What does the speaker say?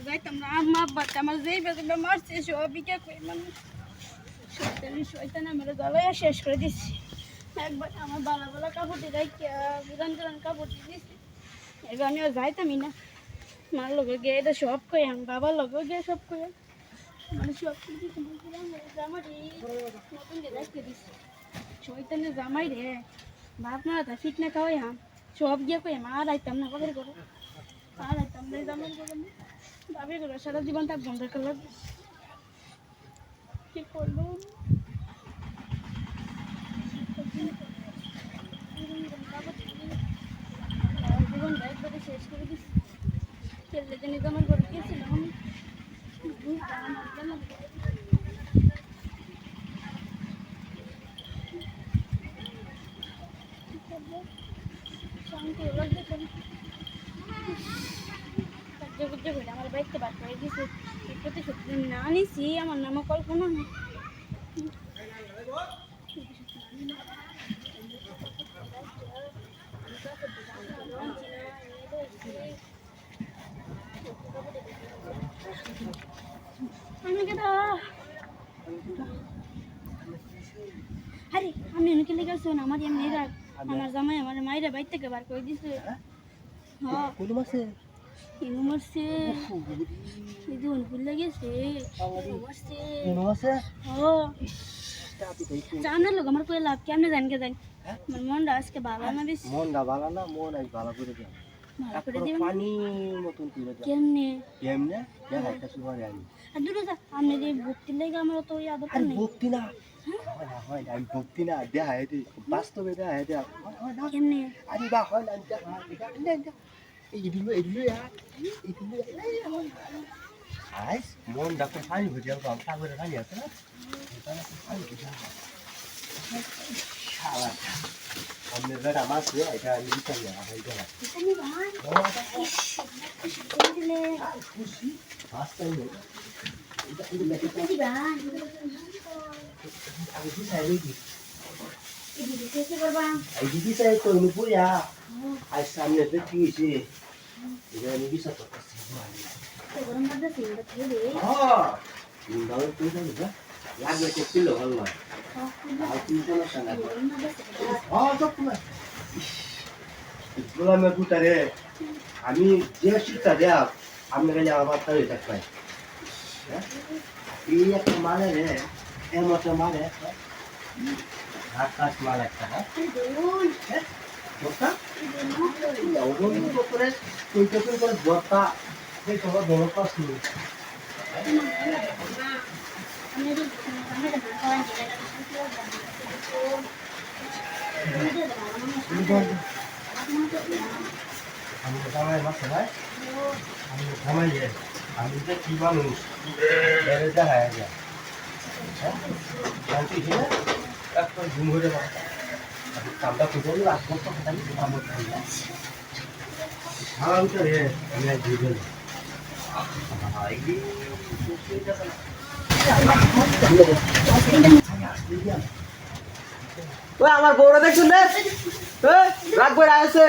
যাইতাম না আম্মা বাচ্চা আমার যেই বেদনা মারছে সবই কে কই মানে শয়তান আমার গলায় শেষ করে দিছি। একবার আমার বালা বালা কাপড় দিয়ে পুরান পুরান কাপড় দিয়ে দিছি। এবার আমিও যাইতামই না, মার লগে গিয়ে এটা সব কই আমি বাবার লগে গিয়ে সব কই মানে সব কিছু জামাটি নতুন দিয়ে রাখতে দিছি। শয়তানের জামাই রে বাপ মারা তা ঠিক না খাওয়াই সব গিয়ে কই আর আইতাম না বাবার করে, আর আইতাম না জামাই করে বাবার করে সারা জীবন তার বন্ধ করলাম। কি করবো জীবন একবারে শেষ করে দিচ্ছি। খেলতে জানি জামাই করে গিয়েছিলাম শান্তি হলো দেখুন আমার বাড়িতে বাদ করে দিয়েছে। প্রতি সত্যি না নিছি আমার নামে কল্পনা না আমি কেন আরে আমি অনেকে লেগে আসুন আমার এমনি রাখ আমার জামাই আমার মায়েরা বাইর থেকে বার করে দিছে। হ্যাঁ ইনু মারছে ಇದು ফুলে গেছে জানার লোক আমার কই লাভ কেমনে জানকে জানি আমার মনটা আজকে ভালো না বেশি মনটা ভালো না মন আজ ভালো করে দেন পানি মতন তুলে দেন কেমনে কেমনে দেখা একটা সুপার আমি আর দূরে যা আমি যে ভক্তি লাগে আমার তো ওই আদত আর নেই ভক্তি না হয় না আমি ভক্তি না দেখা হেতে বাস্তবে দেখা হেতে হয় না কেমনে আরে বা হয় না দেখা না এই দিলো আইস মন ডাক্তার পানি হয়ে যাবে আমি সাগরে পানি আছে না শালা हमने जरा मास ले এটা নিতে না এটা না তুমি ভাই দিলে খুশি মাছটাই নেই এটা দিদি ভাই আমি কি চাই দিদি দিদি কেসে করবা এই দিদি চাই তো নুপুরিয়া আজ সামনে দেখি এসে এটা আমি বিশ্বাস করতেছি তো গরম বাদ দিন তো খেয়ে হ্যাঁ দাও তুই না লাগবে তো কিলো ভালো না আর তুই কোন সানা হ্যাঁ তো তুমি বলা মে পুতারে আমি যে শিক্ষা দেয়া আপনি গেলে আমার তাই থাকবে এই একটা মানে রে এমন মানে আকাশ মাল একটা হ্যাঁ বর্তা ওগুলো করে তুই তো করে বর্তা এই সব বড় কাজ নেই আমি জামাই মাসে ভাই আমি জামাই আমি যে কি মানুষ এর দেখা যায় জানতে ছিল একটা ঘুম হয়ে যাবে কামটা খুঁজে নিয়ে আসবো তো আমি কাম করতে না সারা ভিতরে আমি বুঝে আমার বউরা দেখুন রাগ করে আছে